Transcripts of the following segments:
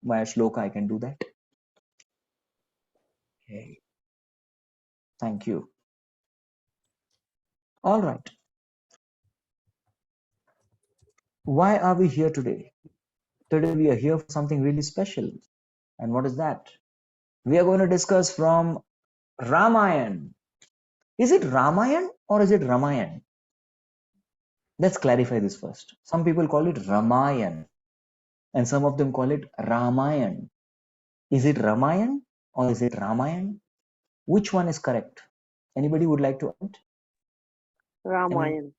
via shloka, I can do that. Okay. Thank you. All right. Why are we here today? Today we are here for something really special. And what is that? We are going to discuss from Ramayan. Is it Ramayan or is it Ramayan? Let's clarify this first. Some people call it Ramayan and some of them call it Ramayan. Is it Ramayan or is it Ramayan? Which one is correct? Anybody would like to add? Ramayan.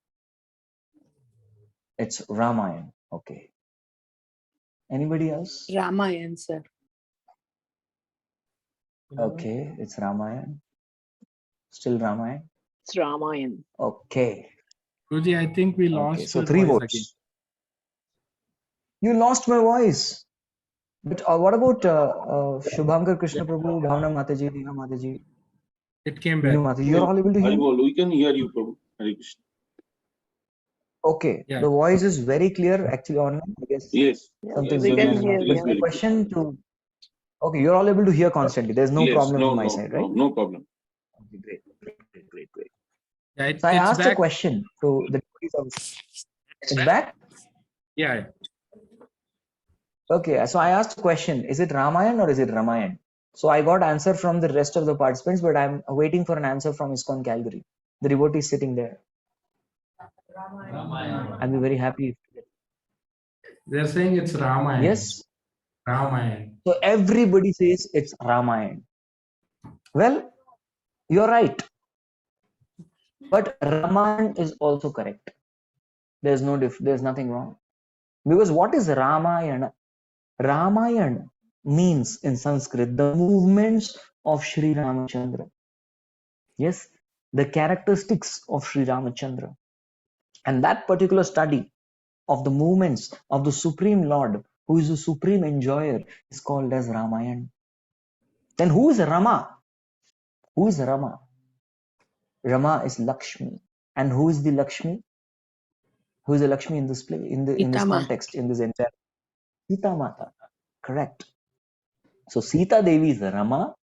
It's Ramayan. Okay. Anybody else? Ramayan, sir. Okay, it's Ramayan. Still Ramayan. It's Ramayan. Okay. Guruji, I think we lost Okay, so your 3 voice votes. again. You lost my voice. But what about Shubhankar Krishna Prabhu, Bhavna Mataji, Neha Mataji, It came Vinu back. Mataji? You're all able to hear me? Haribol, we can hear you, Prabhu. Hare Krishna. Okay, Yeah. the voice is very clear actually online. I guess Yes. something's we going can on. hear But you. the Very question to okay, you're all able to hear constantly. There's no yes, problem no, on my no, side, no, right? no problem. Okay, great. Yeah, So I it's asked a back. question to the devotees of it's back? Yeah. Okay, so I asked a question, is it Ramayan or is it Ramayan? So I got answer from the rest of the participants, but I'm waiting for an answer from ISKCON Calgary. The devotee is sitting there. I'll be very happy. They're saying it's Ramayan. Yes? Ramayan. So everybody says it's Ramayan. Well, you're right. But Ramayan is also correct. There's nothing wrong. Because what is Ramayana? Ramayana means in Sanskrit the movements of Sri Ramachandra. Yes, the characteristics of Sri Ramachandra. And that particular study of the movements of the Supreme Lord, who is the supreme enjoyer, is called as Ramayana. Then who is Rama? Who is Rama? Rama is Lakshmi. And who is the Lakshmi? Who is the Lakshmi in this play, in this Sita Ma. context, in this entire Sita Mata? Correct. So Sita Devi is Rama,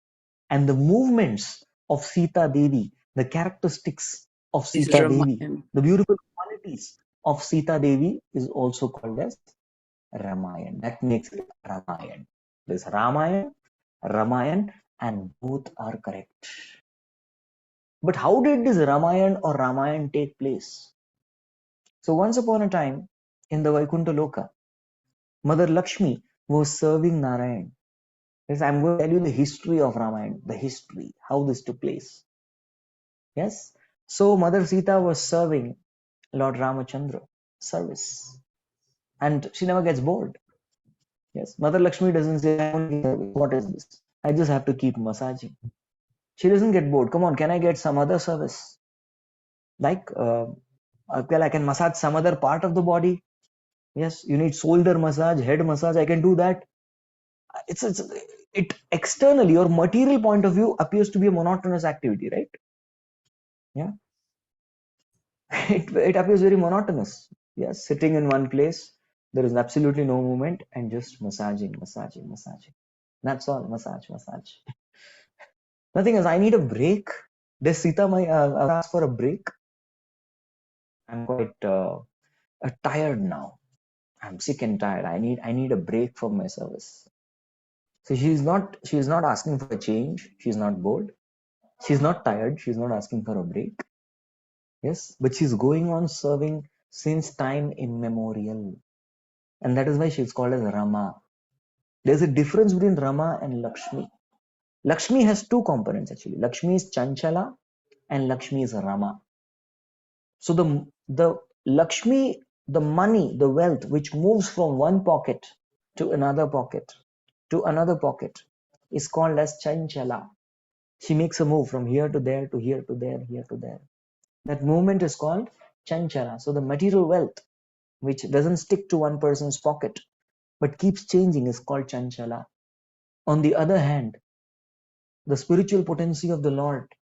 and the movements of Sita Devi, the characteristics of Is Sita Devi, Ramayan. the beautiful qualities of Sita Devi is also called as Ramayan. That makes it Ramayan. There's Ramayan, and both are correct. But how did this Ramayan or Ramayan take place? So once upon a time, in the Vaikuntha Loka, Mother Lakshmi was serving Narayan. Yes, I'm going to tell you the history of Ramayan, the history, how this took place. Yes. So Mother Sita was serving Lord Ramachandra service. And she never gets bored. Yes. Mother Lakshmi doesn't say, what is this? I just have to keep massaging. She doesn't get bored. Come on, can I get some other service? Like, well, I can massage some other part of the body. Yes, you need shoulder massage, head massage. I can do that. It externally or material point of view appears to be a monotonous activity, right? Yeah. It appears very monotonous. Yes, sitting in one place, there is absolutely no movement and just massaging. That's all. Massage. Nothing else. I need a break. Does Sita ask for a break? I'm quite tired now. I'm sick and tired. I need a break from my service. So she's not asking for a change. She's not bored. She's not tired. She's not asking for a break. Yes, but she's going on serving since time immemorial. And that is why she's called as Rama. There's a difference between Rama and Lakshmi. Lakshmi has two components actually. Lakshmi is Chanchala and Lakshmi is Rama. So the Lakshmi, the money, the wealth which moves from one pocket to another pocket is called as Chanchala. She makes a move from here to there to here to there, here to there. That movement is called Chanchala. So the material wealth which doesn't stick to one person's pocket but keeps changing is called Chanchala. On the other hand, the spiritual potency of the Lord,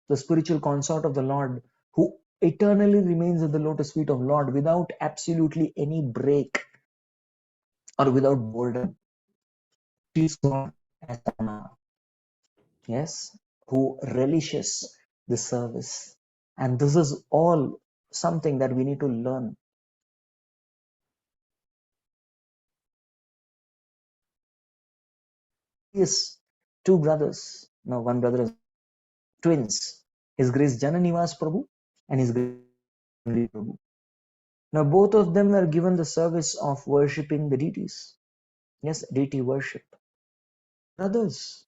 the spiritual consort of the Lord, who eternally remains at the lotus feet of Lord without absolutely any break or without boredom, She is called as Anna, yes, who relishes the service. And this is all something that we need to learn. Yes, two brothers. Now, one brother is twins. His Grace Jananivas Prabhu and His Grace Prabhu. Now, both of them were given the service of worshipping the deities. Yes, deity worship. Brothers,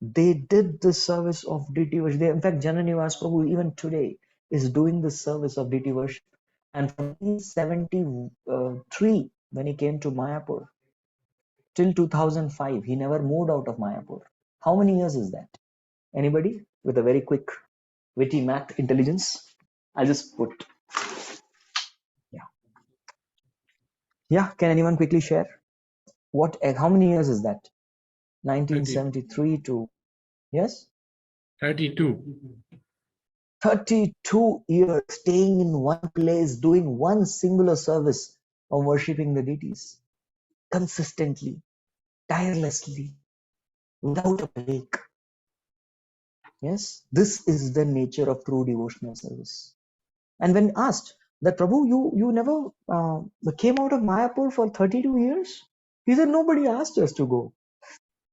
they did the service of deity worship. In fact, Jananivas Prabhu, even today, is doing the service of deity worship. And from 1973, when he came to Mayapur, till 2005, he never moved out of Mayapur. How many years is that? Anybody with a very quick, witty math intelligence? I'll just put, yeah. Yeah, can anyone quickly share? How many years is that? 1973 to, yes? 32. 32 years staying in one place, doing one singular service of worshipping the deities consistently, tirelessly, without a break. Yes, this is the nature of true devotional service. And when asked that, Prabhu, you never came out of Mayapur for 32 years? He said, nobody asked us to go.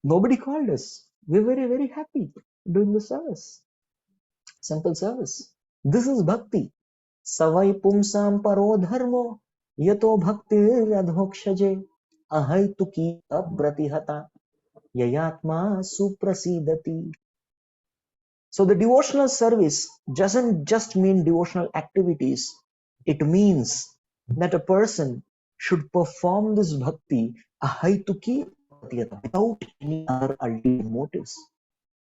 Nobody called us. We're very, very happy doing the service. Simple service. This is bhakti. Savai pumsam paro dharmo yato bhaktir adhokshaje ahaituki abratihata yayatma suprasidati. So the devotional service doesn't just mean devotional activities. It means that a person should perform this bhakti ahaituki without any other ulterior motives.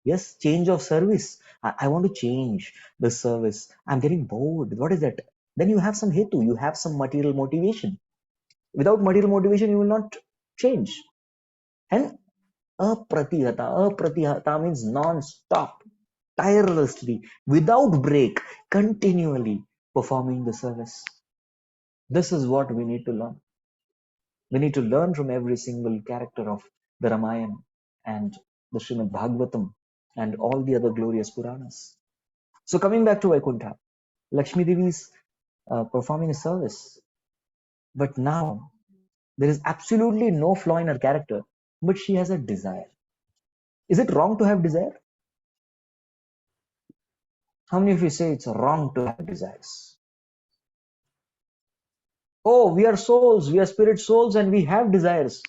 Yes, change of service. I want to change the service. I'm getting bored. What is that? Then you have some hetu, you have some material motivation. Without material motivation, you will not change. And apratihata means non-stop, tirelessly, without break, continually performing the service. This is what we need to learn. We need to learn from every single character of the Ramayana and the Srimad Bhagavatam and all the other glorious Puranas. So coming back to Vaikuntha, Lakshmi Devi is performing a service, but now there is absolutely no flaw in her character, but she has a desire. Is it wrong to have desire? How many of you say it's wrong to have desires? Oh, we are souls, we are spirit souls, and we have desires.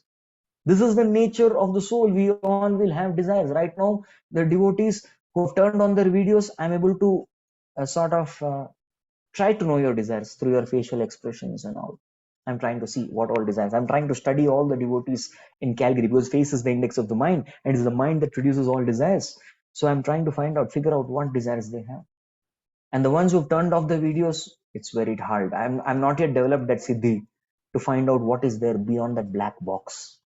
This is the nature of the soul. We all will have desires. Right now, the devotees who have turned on their videos, I'm able to try to know your desires through your facial expressions and all. I'm trying to see what all desires. I'm trying to study all the devotees in Calgary because face is the index of the mind and it's the mind that produces all desires. So I'm trying to figure out what desires they have. And the ones who've turned off the videos, it's very hard. I'm not yet developed that siddhi to find out what is there beyond that black box.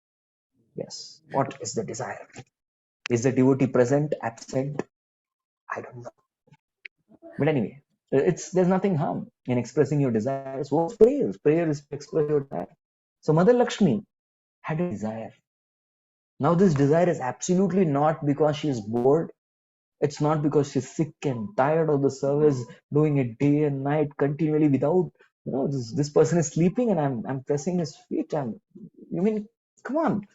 Yes. What is the desire? Is the devotee present, absent? I don't know. But anyway, there's nothing harm in expressing your desires. What's prayer? Prayer is to express your desire. So Mother Lakshmi had a desire. Now this desire is absolutely not because she is bored. It's not because she's sick and tired of the service, doing it day and night continually without, this person is sleeping and I'm pressing his feet. You mean, come on,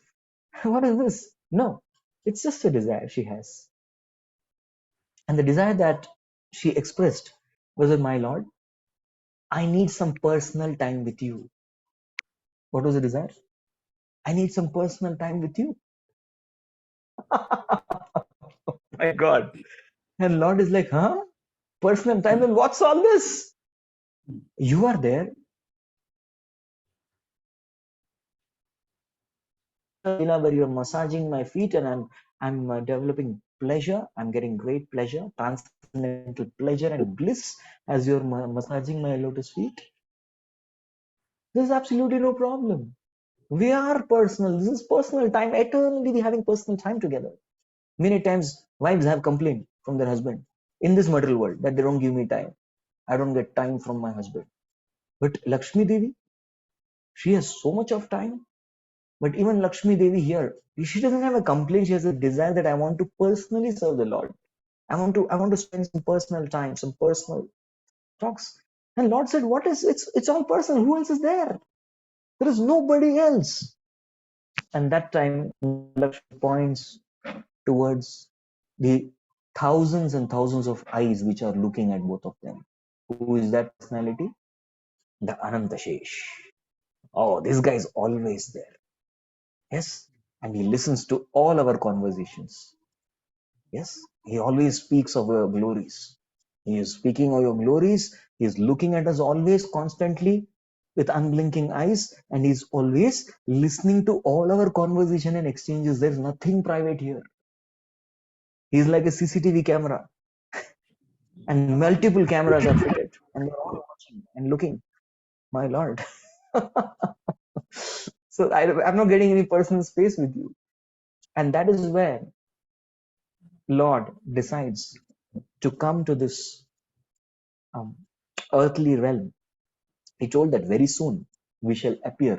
what is this? No, it's just a desire she has. And the desire that she expressed was that, my Lord, I need some personal time with you. What was the desire? I need some personal time with you. My God. And Lord is like, huh? Personal time? And what's all this? You are there. Where you're massaging my feet and I'm developing pleasure. I'm getting great pleasure, transcendental pleasure and bliss as you're massaging my lotus feet. There's absolutely no problem. We are personal. This is personal time. Eternally we having personal time together. Many times wives have complained from their husband in this material world that they don't give me time. I don't get time from my husband. But Lakshmi Devi, she has so much of time. But even Lakshmi Devi here, she doesn't have a complaint. She has a desire that I want to personally serve the Lord. I want to spend some personal time, some personal talks. And Lord said, what is it's all personal. Who else is there? There is nobody else. And that time Lakshmi points towards the thousands and thousands of eyes which are looking at both of them. Who is that personality? The Anantashesh. Oh, this guy is always there. Yes. And he listens to all our conversations. Yes. He always speaks of your glories. He is speaking of your glories. He is looking at us always, constantly, with unblinking eyes. And he's always listening to all our conversation and exchanges. There's nothing private here. He's like a CCTV camera. And multiple cameras are fitted. And they're all watching and looking. My Lord. So I'm not getting any personal space with you. And that is where Lord decides to come to this earthly realm. He told that very soon we shall appear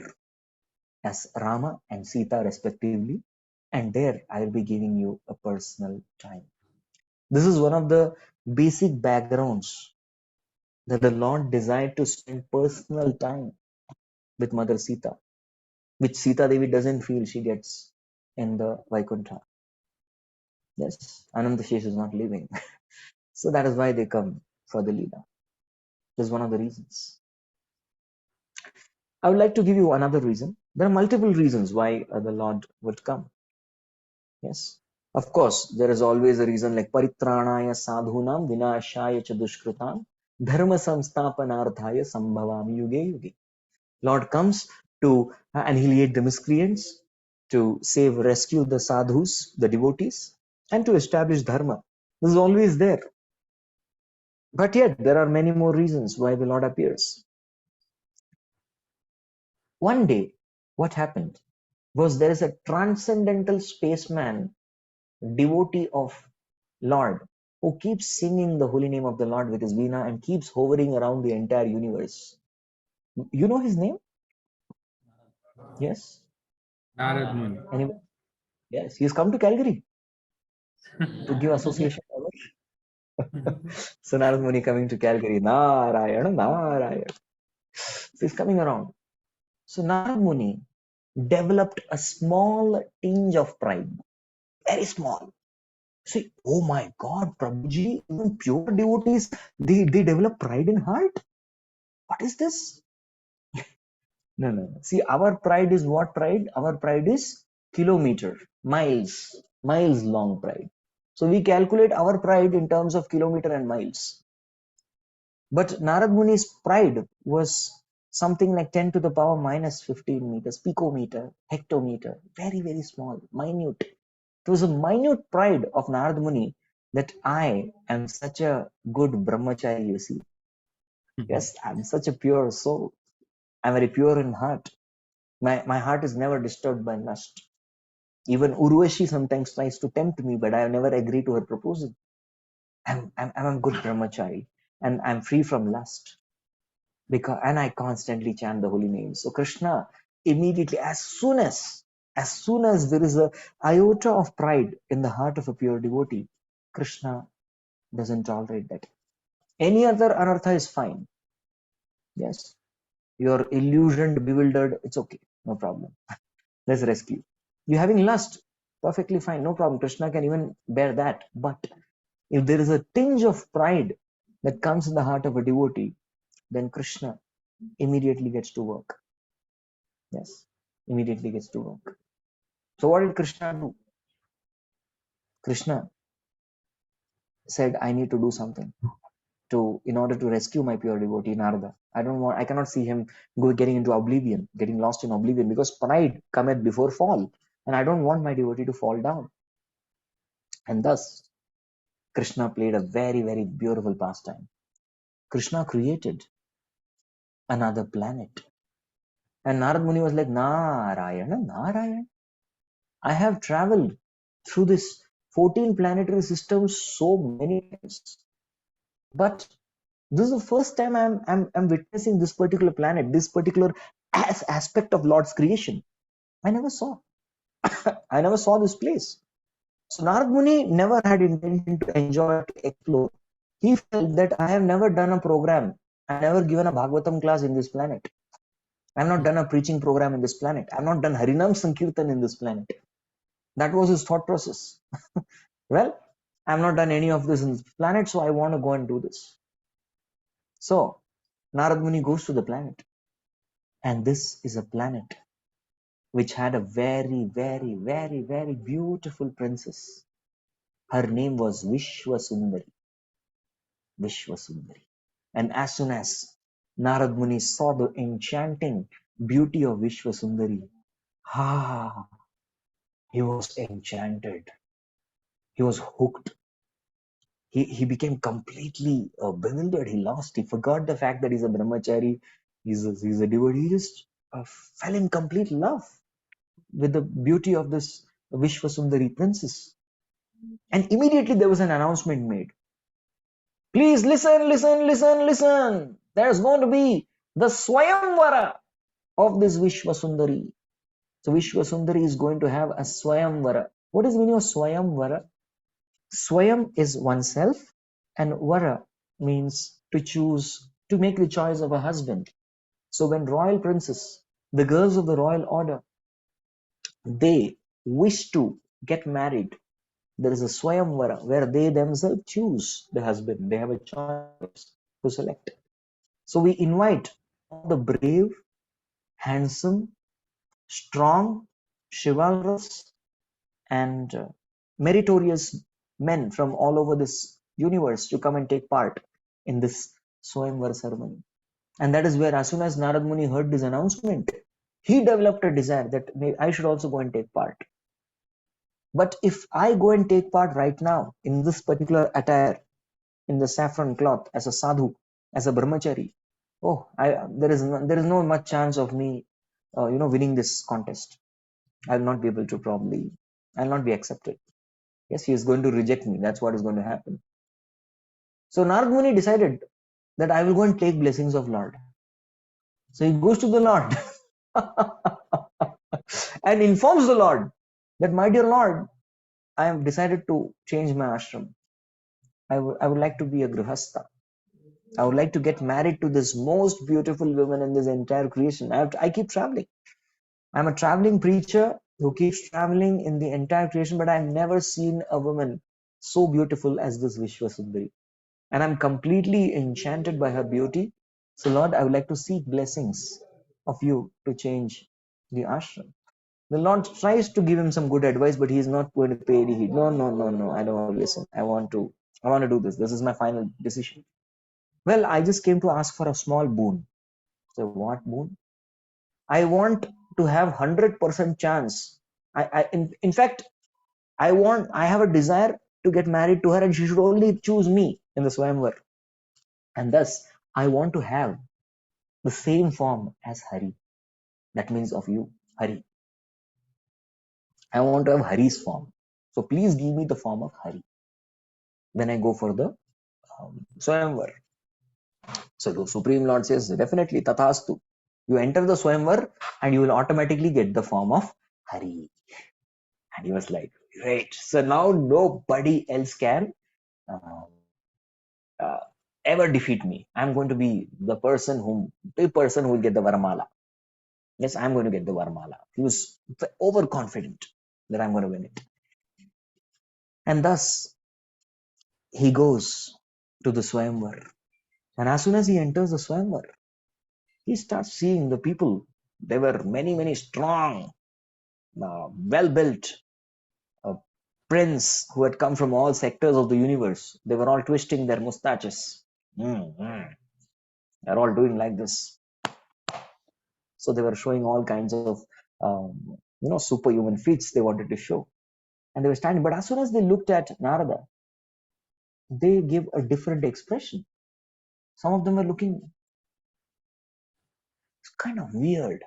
as Rama and Sita respectively, and there I will be giving you a personal time. This is one of the basic backgrounds that the Lord desired to spend personal time with Mother Sita, which Sita Devi doesn't feel she gets in the Vaikuntha. Yes, Anantashesh is not living. So that is why they come for the Leela. This is one of the reasons. I would like to give you another reason. There are multiple reasons why the Lord would come. Yes. Of course, there is always a reason like Paritranaya Sadhunam Vinashaya Chadushkritam Dharma Samsthapanarthaya Sambhavami Yuge Yuge. Lord comes to annihilate the miscreants, to save, rescue the sadhus, the devotees, and to establish Dharma. This is always there. But yet, there are many more reasons why the Lord appears. One day, what happened was there is a transcendental spaceman, devotee of Lord, who keeps singing the holy name of the Lord with his veena and keeps hovering around the entire universe. You know his name? Yes? Narad Muni. Anyway, yes, he's come to Calgary to give association. So Narad Muni coming to Calgary, Narayana, Narayana. So he's coming around. So Narad Muni developed a small tinge of pride, very small. See, oh my God, Prabhuji, even pure devotees, they develop pride in heart. What is this? No. See, our pride is what pride? Our pride is kilometer, miles long pride. So we calculate our pride in terms of kilometer and miles. But Narad Muni's pride was something like 10 to the power minus 15 meters, picometer, hectometer, very, very small, minute. It was a minute pride of Narad Muni that I am such a good brahmachari, you see. Yes, I'm such a pure soul. I'm very pure in heart. My heart is never disturbed by lust. Even Urvashi sometimes tries to tempt me, but I have never agreed to her proposal. I'm a good brahmachari and I'm free from lust. And I constantly chant the holy name. So Krishna immediately, as soon as there is a iota of pride in the heart of a pure devotee, Krishna doesn't tolerate that. Any other anartha is fine. Yes. You're illusioned, bewildered, it's okay. No problem. Let's rescue. You're having lust, perfectly fine. No problem. Krishna can even bear that. But if there is a tinge of pride that comes in the heart of a devotee, then Krishna immediately gets to work. Yes, immediately gets to work. So what did Krishna do? Krishna said, I need to do something in order to rescue my pure devotee Narada. I cannot see him getting into oblivion, getting lost in oblivion, because pride cometh before fall. And I don't want my devotee to fall down. And thus, Krishna played a very, very beautiful pastime. Krishna created another planet. And Narad Muni was like, Narayana. I have traveled through this 14 planetary systems so many times. But this is the first time I'm witnessing this particular planet, this particular aspect of Lord's creation. I never saw. I never saw this place. So Narad Muni never had intention to enjoy, to explore. He felt that I have never done a program. I've never given a Bhagavatam class in this planet. I've not done a preaching program in this planet. I've not done Harinam Sankirtan in this planet. That was his thought process. Well, I've not done any of this in this planet, so I want to go and do this. So Narad Muni goes to the planet, and this is a planet which had a very, very, very, very beautiful princess. Her name was Vishwasundari. Vishwasundari. And as soon as Narad Muni saw the enchanting beauty of Vishwasundari, he was enchanted. He was hooked. He became completely bewildered. He forgot the fact that he's a brahmachari, he's a devotee. He just fell in complete love with the beauty of this Vishwasundari princess. And immediately there was an announcement made. Please listen, listen, listen, listen. There's going to be the Swayamvara of this Vishwasundari. So Vishwasundari is going to have a Swayamvara. What is the meaning of Swayamvara? Swayam is oneself, and Vara means to choose, to make the choice of a husband. So when royal princes, the girls of the royal order, they wish to get married, there is a Swayamvara where they themselves choose the husband. They have a choice to select. So we invite all the brave, handsome, strong, chivalrous, and meritorious men from all over this universe to come and take part in this Swayamvara ceremony. And that is where, as soon as Narad Muni heard this announcement, he developed a desire that I should also go and take part. But if I go and take part right now in this particular attire, in the saffron cloth, as a sadhu, as a brahmachari, there is no much chance of me, winning this contest. I'll not be able to I'll not be accepted. Yes, he is going to reject me. That's what is going to happen. So Narad Muni decided that I will go and take blessings of Lord. So he goes to the Lord and informs the Lord that, my dear Lord, I have decided to change my ashram. I would like to be a grihastha. I would like to get married to this most beautiful woman in this entire creation. I keep traveling. I'm a traveling preacher who keeps traveling in the entire creation, but I've never seen a woman so beautiful as this Vishwasundari. And I'm completely enchanted by her beauty. So Lord, I would like to seek blessings of you to change the ashram. The Lord tries to give him some good advice, but he's not going to pay any heed. No, I don't want to listen. I want to do this. This is my final decision. Well, I just came to ask for a small boon. So what boon? I want to have 100% chance. In fact, I have a desire to get married to her, and she should only choose me in the Swayamvar. And thus, I want to have the same form as Hari. That means of you, Hari. I want to have Hari's form. So please give me the form of Hari. Then I go for the Swayamvar. So the Supreme Lord says, definitely, tathastu. You enter the Swayamvar and you will automatically get the form of Hari. And he was like, great. So now nobody else can ever defeat me. I'm going to be the person who will get the Varamala. Yes, I'm going to get the Varamala. He was overconfident that I'm going to win it. And thus, he goes to the Swayamvar. And as soon as he enters the Swayamvar, he starts seeing the people. There were many, many strong, well-built prince who had come from all sectors of the universe. They were all twisting their mustaches. They're all doing like this. So they were showing all kinds of, superhuman feats they wanted to show. And they were standing. But as soon as they looked at Narada, they gave a different expression. Some of them were looking, it's kind of weird.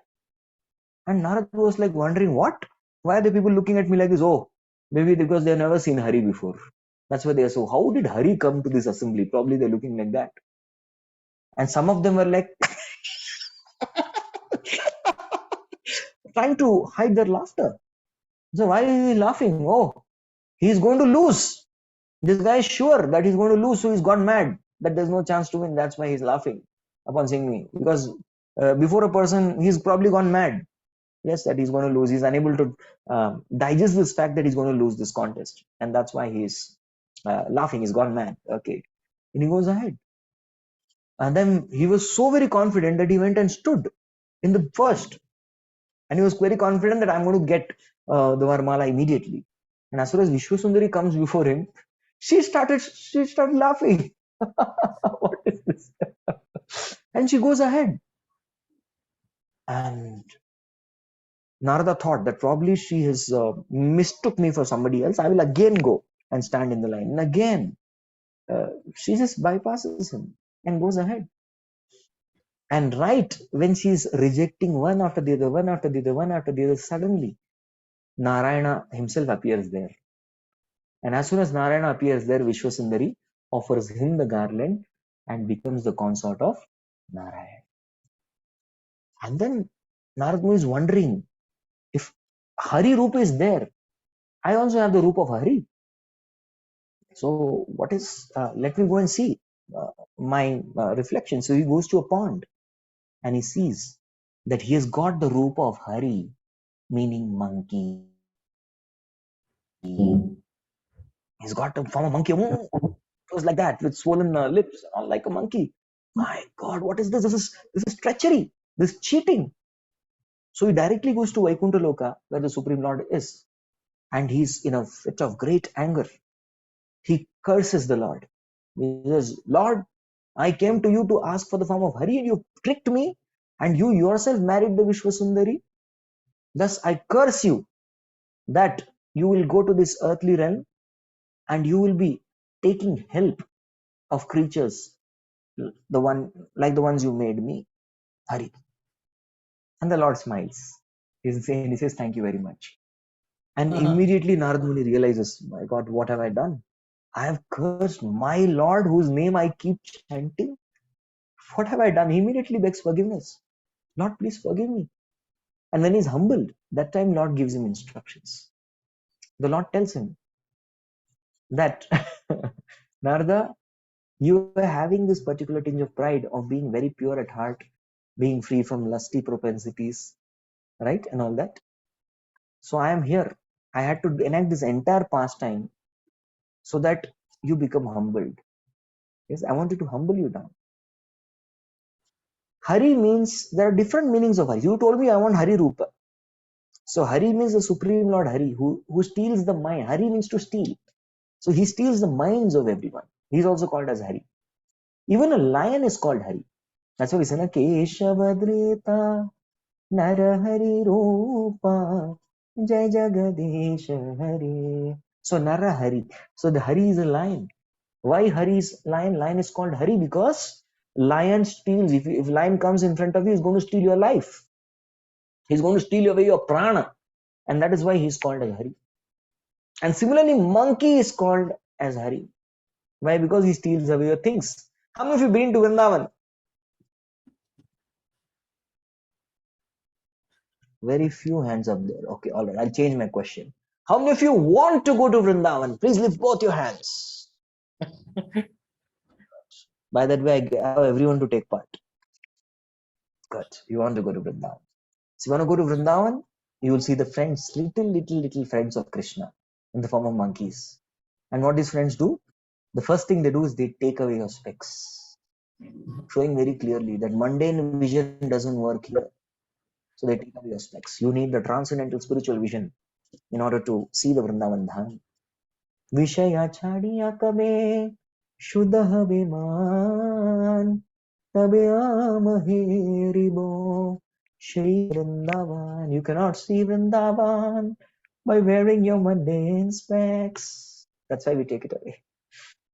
And Narada was like wondering, what? Why are the people looking at me like this? Oh, maybe because they've never seen Hari before. That's why they are so, how did Hari come to this assembly? Probably they're looking like that. And some of them were like, trying to hide their laughter. So why is he laughing? Oh, he's going to lose. This guy is sure that he's going to lose, so he's gone mad. That there's no chance to win. That's why he's laughing upon seeing me. Because before a person, he's probably gone mad. Yes, that he's going to lose. He's unable to digest this fact that he's going to lose this contest, and that's why he's laughing. He's gone mad. Okay, and he goes ahead. And then he was so very confident that he went and stood in the first, and he was very confident that I'm going to get the Varmala immediately. And as soon as Vishwasundari comes before him, she started laughing. What is this? And she goes ahead. And Narada thought that probably she has mistook me for somebody else. I will again go and stand in the line. And again, she just bypasses him and goes ahead. And right when she's rejecting one after the other, one after the other, one after the other, suddenly Narayana himself appears there. And as soon as Narayana appears there, Vishwasundari offers him the garland and becomes the consort of Narayana. And then Narad Muni is wondering, if Hari Rupa is there, I also have the Rupa of Hari. So what is, let me go and see my reflection. So he goes to a pond and he sees that he has got the Rupa of Hari, meaning monkey. He's got the form of monkey. It was like that, with swollen lips, all like a monkey. My God, what is this? This is treachery. This is cheating. So he directly goes to Vaikuntha Loka, where the Supreme Lord is, and he's in a fit of great anger. He curses the Lord. He says, Lord, I came to you to ask for the form of Hari, and you tricked me, and you yourself married the Vishwasundari. Thus I curse you that you will go to this earthly realm and you will be taking help of creatures, the ones you made me, Hari. And the Lord smiles. He says, thank you very much. And immediately Narad Muni realizes, my God, what have I done? I have cursed my Lord, whose name I keep chanting. What have I done? He immediately begs forgiveness. Lord, please forgive me. And when he's humbled, that time Lord gives him instructions. The Lord tells him that, Narada, you are having this particular tinge of pride of being very pure at heart, being free from lusty propensities, right? And all that. So I am here. I had to enact this entire pastime so that you become humbled. Yes, I wanted to humble you down. Hari means, there are different meanings of Hari. You told me I want Hari Rupa. So Hari means the Supreme Lord Hari, who steals the mind. Hari means to steal. So he steals the minds of everyone. He's also called as Hari. Even a lion is called Hari. That's why we say, Keshavadreta Narahari Rupa Jai Jagadesha Hari. So Narahari. So the Hari is a lion. Why Hari is lion? Lion is called Hari because lion steals. If lion comes in front of you, he's going to steal your life. He's going to steal away your prana. And that is why he's called as Hari. And similarly, monkey is called as Hari. Why? Because he steals away your things. How many of you been to Vrindavan? Very few hands up there. Okay, all right. I'll change my question. How many of you want to go to Vrindavan? Please lift both your hands. By that way, I allow everyone to take part. Good. You want to go to Vrindavan. So you want to go to Vrindavan, you will see the friends, little friends of Krishna in the form of monkeys. And what these friends do? The first thing they do is they take away your specs, showing very clearly that mundane vision doesn't work here. So they take away your specs. You need the transcendental spiritual vision in order to see the Vrindavan Dham. Vishaya chadiya kabe shuddha biman tabe amahe ribo Shri Vrindavan. You cannot see Vrindavan by wearing your mundane specs. That's why we take it away.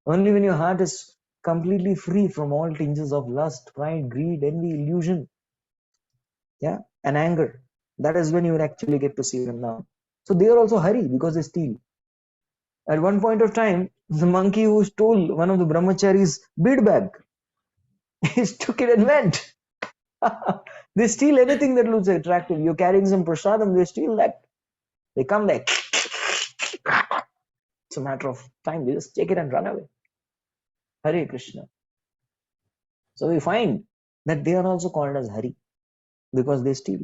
Only when your heart is completely free from all tinges of lust, pride, greed, envy, illusion, and anger, that is when you will actually get to see Vrindavan. So they are also Hari because they steal. At one point of time, the monkey who stole one of the brahmachari's bead bag, he took it and went. They steal anything that looks attractive. You're carrying some prasadam, they steal that. They come like, it's a matter of time. They just take it and run away. Hare Krishna. So we find that they are also called as Hari because they steal.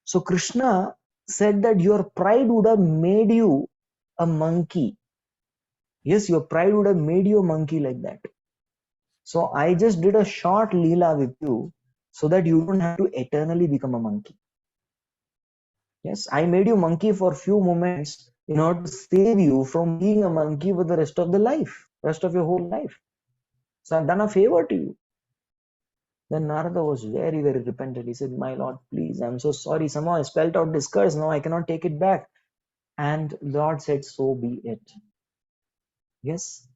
So Krishna said that your pride would have made you a monkey. Yes, your pride would have made you a monkey like that. So I just did a short leela with you so that you don't have to eternally become a monkey. Yes, I made you monkey for a few moments in order to save you from being a monkey for the rest of the life, rest of your whole life. So I've done a favor to you. Then Narada was very, very repentant. He said, my Lord, please, I'm so sorry. Somehow I spelled out this curse. Now I cannot take it back. And Lord said, so be it. Yes.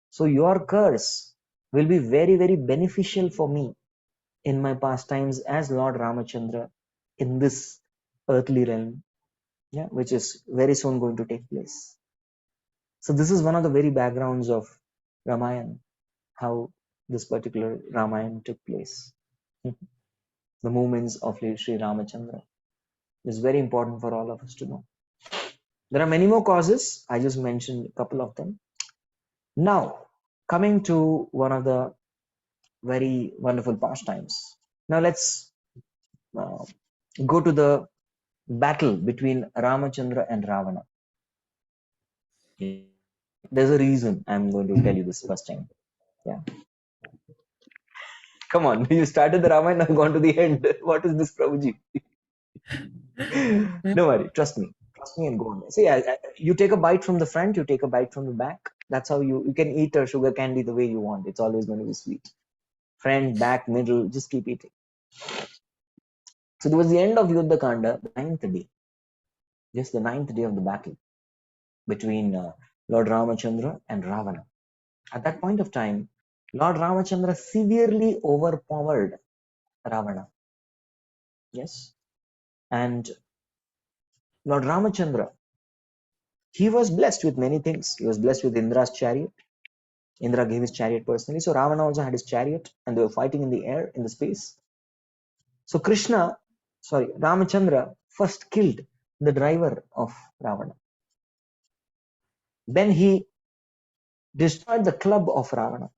So your curse will be very, very beneficial for me in my pastimes as Lord Ramachandra in this earthly realm, yeah, which is very soon going to take place. So this is one of the very backgrounds of Ramayana, how this particular Ramayana took place. The movements of Sri Ramachandra is very important for all of us to know. There are many more causes. I just mentioned a couple of them. Now, coming to one of the very wonderful pastimes. Now let's go to the battle between Ramachandra and Ravana. There's a reason I'm going to tell you this first time. Yeah. Come on, you started the Ramayana and gone to the end. What is this, Prabhuji? Don't worry, trust me. Trust me and go on. See, you take a bite from the front, you take a bite from the back. That's how you can eat a sugar candy the way you want. It's always going to be sweet. Front, back, middle, just keep eating. So there was the end of Yuddha Kanda, the 9th day. Just the 9th day of the battle between Lord Ramachandra and Ravana. At that point of time, Lord Ramachandra severely overpowered Ravana. Yes. And Lord Ramachandra, he was blessed with many things. He was blessed with Indra's chariot. Indra gave his chariot personally. So Ravana also had his chariot and they were fighting in the air, in the space. So Ramachandra first killed the driver of Ravana. Then he destroyed the club of Ravana.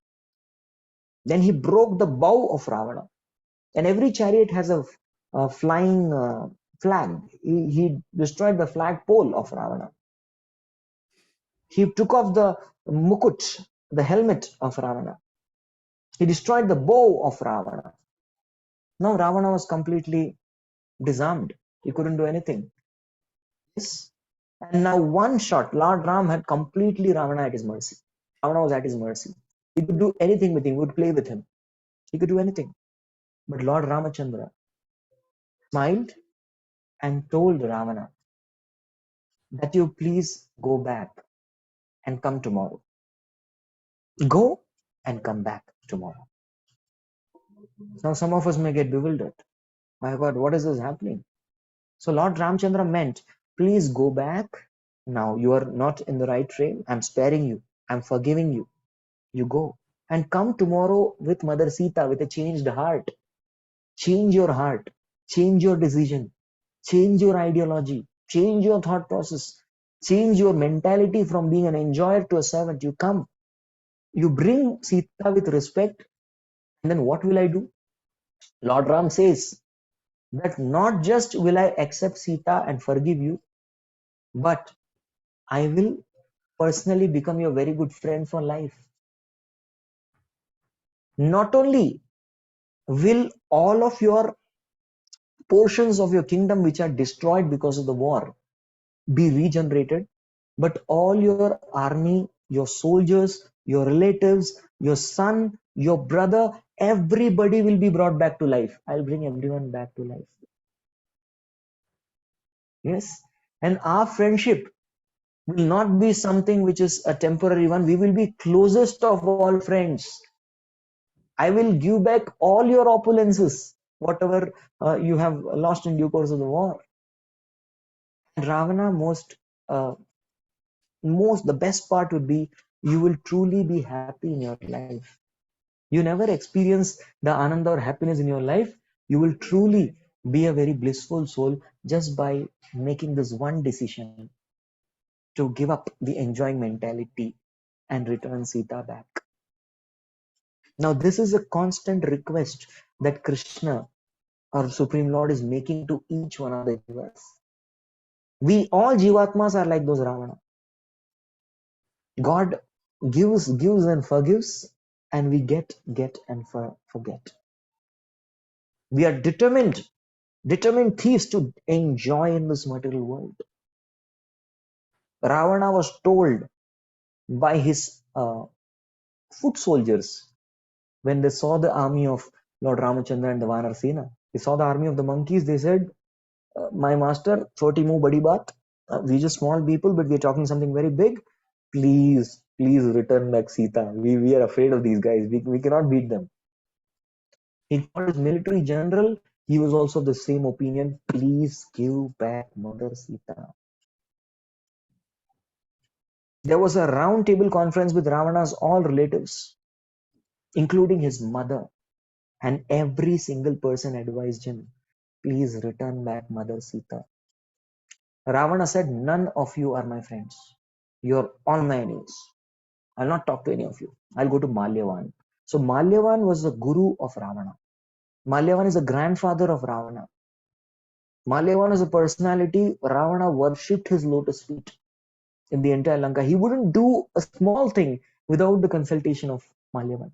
Then he broke the bow of Ravana. And every chariot has a flying flag. He destroyed the flagpole of Ravana. He took off the mukut, the helmet of Ravana. He destroyed the bow of Ravana. Now Ravana was completely disarmed. He couldn't do anything. Yes. And now one shot, Lord Ram had completely Ravana at his mercy. Ravana was at his mercy. He could do anything with him. He would play with him. He could do anything. But Lord Ramachandra smiled and told Ravana that you please go back and come tomorrow. Go and come back tomorrow. Now some of us may get bewildered. My God, what is this happening? So Lord Ramchandra meant, please go back. Now you are not in the right trail. I'm sparing you. I'm forgiving you. You go. And come tomorrow with Mother Sita with a changed heart. Change your heart. Change your decision. Change your ideology. Change your thought process. Change your mentality from being an enjoyer to a servant. You come. You bring Sita with respect. And then what will I do? Lord Ram says that not just will I accept Sita and forgive you, but I will personally become your very good friend for life. Not only will all of your portions of your kingdom which are destroyed because of the war be regenerated, but all your army, your soldiers, your relatives, your son, your brother, everybody will be brought back to life. I'll bring everyone back to life. Yes. And our friendship will not be something which is a temporary one. We will be closest of all friends. I will give back all your opulences, whatever you have lost in due course of the war. And Ravana, the best part would be you will truly be happy in your life. you never experience the ananda or happiness in your life, you will truly be a very blissful soul just by making this one decision to give up the enjoying mentality and return Sita back. Now, this is a constant request that Krishna, our Supreme Lord, is making to each one of the jivas. We all jivatmas are like those Ravana. God gives and forgives, and we get and forget. We are determined thieves to enjoy in this material world. Ravana was told by his foot soldiers when they saw the army of Lord Ramachandra and the Vanar Sena. They saw the army of the monkeys. They said, my master, choti mu badi baat. We just small people, but we're talking something very big. Please return back Sita. We are afraid of these guys. We cannot beat them. He told his military general, he was also of the same opinion. Please give back Mother Sita. There was a round table conference with Ravana's all relatives, including his mother, and every single person advised him, please return back Mother Sita. Ravana said, none of you are my friends. You're all my enemies. I'll not talk to any of you. I'll go to Malyavan. So Malyavan was the guru of Ravana. Malyavan is the grandfather of Ravana. Malyavan is a personality. Ravana worshipped his lotus feet in the entire Lanka. He wouldn't do a small thing without the consultation of Malyavan.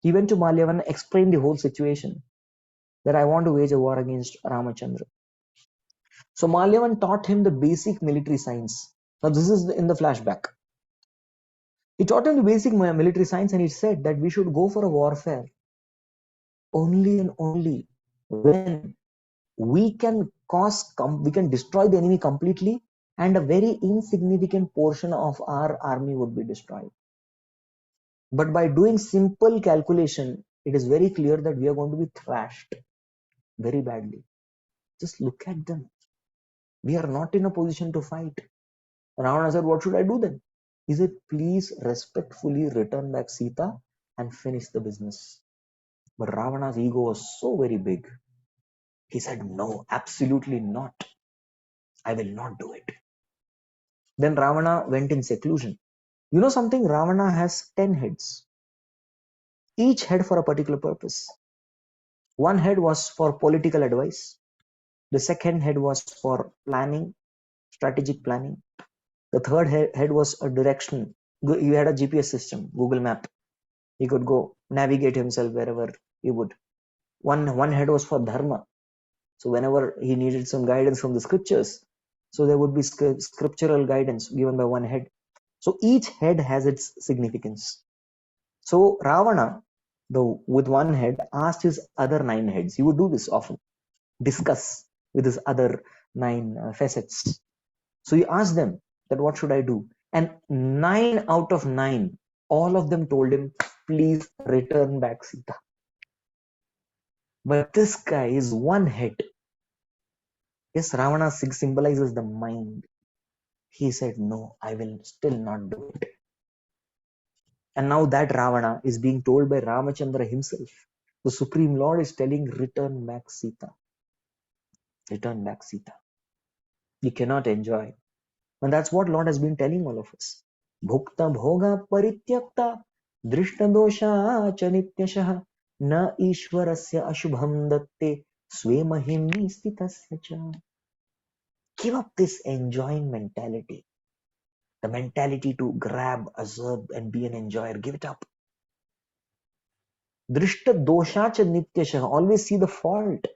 He went to Malyavan and explained the whole situation, that I want to wage a war against Ramachandra. So Malyavan taught him the basic military science. Now this is in the flashback. He taught him the basic military science, and he said that we should go for a warfare only and only when we can destroy the enemy completely, and a very insignificant portion of our army would be destroyed. But by doing simple calculation, it is very clear that we are going to be thrashed very badly. Just look at them. We are not in a position to fight. Ravana said, what should I do then? He said, please respectfully return back Sita and finish the business. But Ravana's ego was so very big. He said, no, absolutely not. I will not do it. Then Ravana went in seclusion. You know something? Ravana has 10 heads. Each head for a particular purpose. One head was for political advice. The second head was for planning, strategic planning. The third head was a direction. You had a GPS system, Google Map. He could go navigate himself wherever he would. One head was for Dharma. So whenever he needed some guidance from the scriptures, so there would be scriptural guidance given by one head. So each head has its significance. So Ravana, with one head, asked his other 9 heads. He would do this often, discuss with his other 9 facets. So he asked them that what should I do? And 9 out of 9, all of them told him, please return back Sita. But this guy is one head. Yes, Ravana symbolizes the mind. He said, no, I will still not do it. And now that Ravana is being told by Ramachandra himself. The Supreme Lord is telling, return back Sita. Return back Sita. You cannot enjoy. And that's what Lord has been telling all of us. Bhukta bhoga parityakta drishta dosha cha nityashah na ishwarasya ashubham datte swemahimni stitasya cha. Give up this enjoying mentality. The mentality to grab, absorb, and be an enjoyer. Give it up. Drishta dosha cha nityashah. Always see the fault.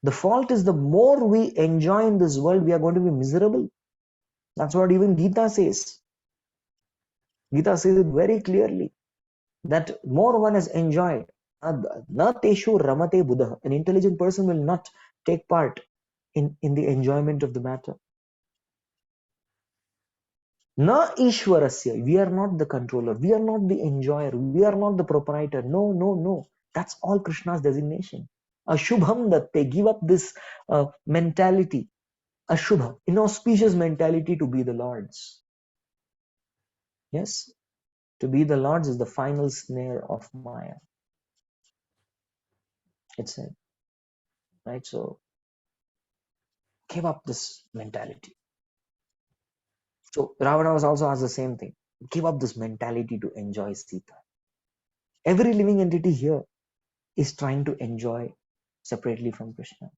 The fault is the more we enjoy in this world, we are going to be miserable. That's what even Gita says. Gita says it very clearly that more one has enjoyed. Na teshu ramate buddha. An intelligent person will not take part in the enjoyment of the matter. Na ishwarasya. We are not the controller. We are not the enjoyer. We are not the proprietor. No, no, no. That's all Krishna's designation. Ashubham datte. Give up this mentality. Ashubha. Inauspicious mentality to be the Lord's. Yes. To be the Lord's is the final snare of Maya. It said, right? So give up this mentality. So Ravana was also asked the same thing. Give up this mentality to enjoy Sita. Every living entity here is trying to enjoy separately from Krishna.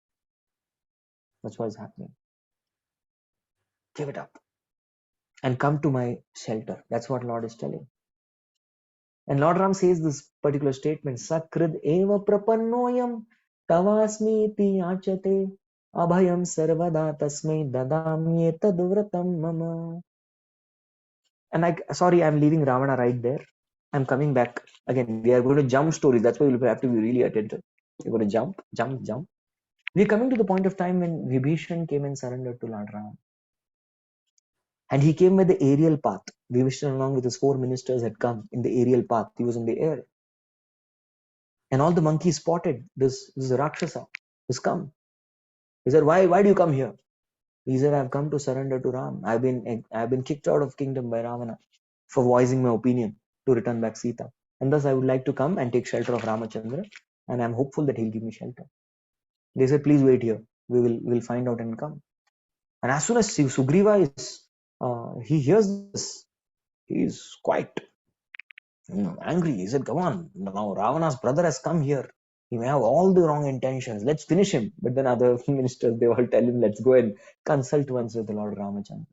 That's what is happening. Give it up and come to my shelter. That's what Lord is telling. And Lord Ram says this particular statement, Sakrid eva prapannoyam tavasmi iti achate abhayam sarvada tasmai dadamye tadvratam mama. And I'm leaving Ravana right there. I'm coming back. Again, we are going to jump stories. That's why you'll have to be really attentive. We're going to jump. We're coming to the point of time when Vibhishan came and surrendered to Lord Ram. And he came by the aerial path. Vibhishan along with his 4 ministers had come in the aerial path. He was in the air. And all the monkeys spotted this Rakshasa has come. He said, why do you come here? He said, I've come to surrender to Ram. I've been kicked out of kingdom by Ravana for voicing my opinion to return back Sita. And thus I would like to come and take shelter of Ramachandra. And I'm hopeful that he'll give me shelter. They said, please wait here. We'll find out and come. And as soon as Sugriva he hears this, he's quite angry. He said, come on, now Ravana's brother has come here. He may have all the wrong intentions. Let's finish him. But then other ministers, they all tell him, let's go and consult once with the Lord Ramachandra.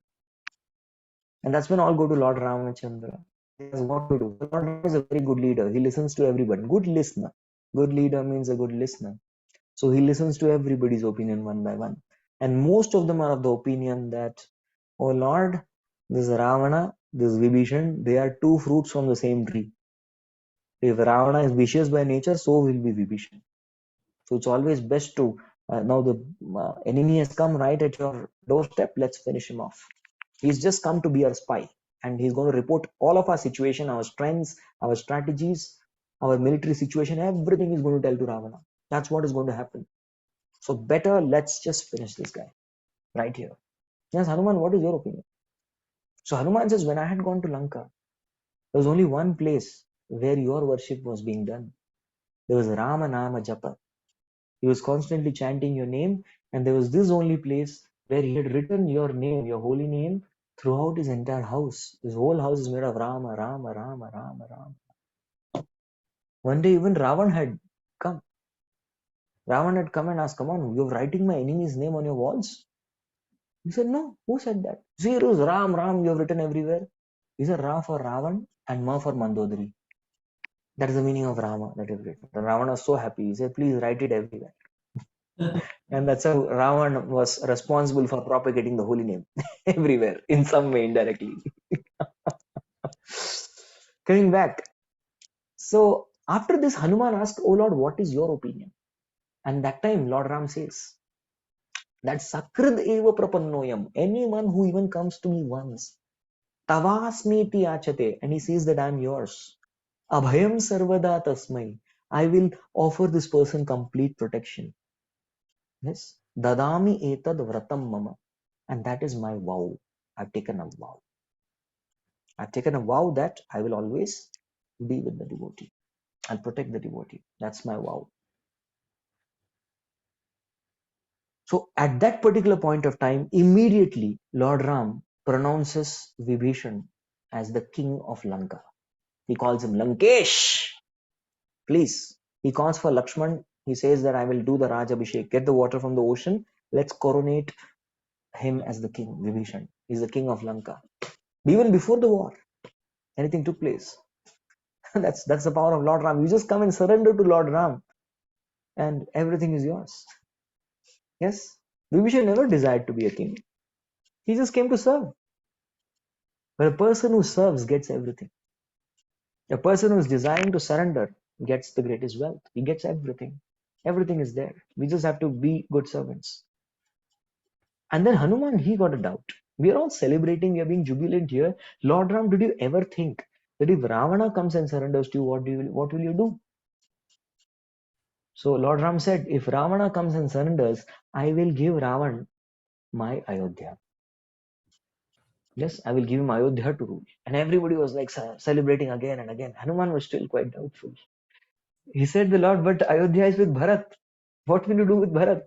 And that's when all go to Lord Ramachandra. He has what to do. The Lord Rama is a very good leader. He listens to everybody. Good listener. Good leader means a good listener. So he listens to everybody's opinion one by one. And most of them are of the opinion that, oh Lord, this Ravana, this Vibhishan, they are 2 fruits from the same tree. If Ravana is vicious by nature, so will be Vibhishan. So it's always best to, now the enemy has come right at your doorstep, let's finish him off. He's just come to be our spy. And he's going to report all of our situation, our strengths, our strategies, our military situation, everything is going to tell to Ravana. That's what is going to happen. So better, let's just finish this guy right here. Yes, Hanuman, what is your opinion? So Hanuman says, when I had gone to Lanka, there was only one place where your worship was being done. There was Rama Nama Japa. He was constantly chanting your name, and there was this only place where he had written your name, your holy name, throughout his entire house. His whole house is made of Rama, Rama, Rama, Rama, Rama. One day even Ravan had come. Ravan had come and asked, come on, you're writing my enemy's name on your walls? He said, no, who said that? See, it was Ram, Ram, you have written everywhere. He said, Ra for Ravan and Ma for Mandodari. That is the meaning of Rama that you've written. And Ravan was so happy. He said, please write it everywhere. And that's how Ravan was responsible for propagating the holy name everywhere, in some way, indirectly. Coming back. So, after this, Hanuman asked, oh Lord, what is your opinion? And that time, Lord Ram says, that Sakrid eva prapannoyam, anyone who even comes to me once, Tavasmiti achate, and he says that I am yours. Abhayam sarvada tasmai, I will offer this person complete protection. Yes. Dadami etad vratam mama. And that is my vow. I've taken a vow. I've taken a vow that I will always be with the devotee and protect the devotee. That's my vow. So at that particular point of time, immediately Lord Ram pronounces Vibhishan as the king of Lanka. He calls him Lankesh. Please. He calls for Lakshman. He says that I will do the Raj Abhishek. Get the water from the ocean. Let's coronate him as the king, Vibhishan. He's the king of Lanka. Even before the war, anything took place. That's the power of Lord Ram. You just come and surrender to Lord Ram and everything is yours. Yes. Vibhishan never desired to be a king. He just came to serve. But a person who serves gets everything. A person who is desiring to surrender gets the greatest wealth. He gets everything. Everything is there. We just have to be good servants. And then Hanuman, he got a doubt. We are all celebrating, we are being jubilant here. Lord Ram, did you ever think that if Ravana comes and surrenders to you, what will you do? So Lord Ram said, if Ravana comes and surrenders, I will give Ravan my Ayodhya. Yes, I will give him Ayodhya to rule. And everybody was like celebrating again and again. Hanuman was still quite doubtful. He said, the Lord, but Ayodhya is with Bharat. What will you do with Bharat?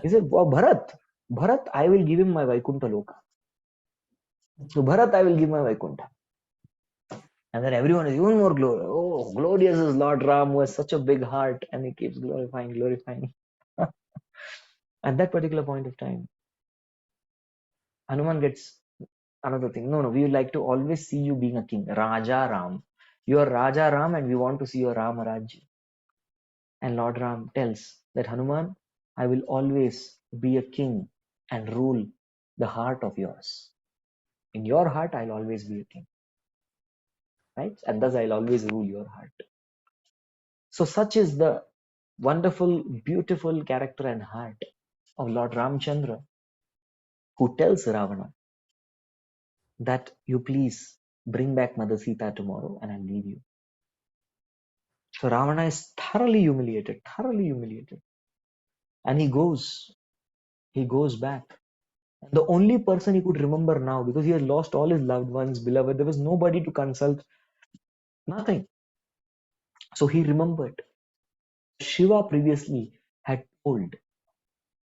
He said, oh, Bharat, I will give him my Vaikuntha Loka. So Bharat, I will give my Vaikuntha. And then everyone is even more glorious. Oh, glorious is Lord Ram, who has such a big heart, and he keeps glorifying. At that particular point of time, Hanuman gets another thing. No, we would like to always see you being a king. Raja Ram. You are Raja Ram, and we want to see your Rama Rajya. And Lord Ram tells that Hanuman, I will always be a king and rule the heart of yours. In your heart, I'll always be a king. Right? And thus I'll always rule your heart. So such is the wonderful, beautiful character and heart of Lord Ramchandra, who tells Ravana that you please bring back Mother Sita tomorrow and I'll leave you. So Ravana is thoroughly humiliated. And he goes back. And the only person he could remember now, because he had lost all his loved ones, beloved, there was nobody to consult, nothing. So he remembered. Shiva previously had told,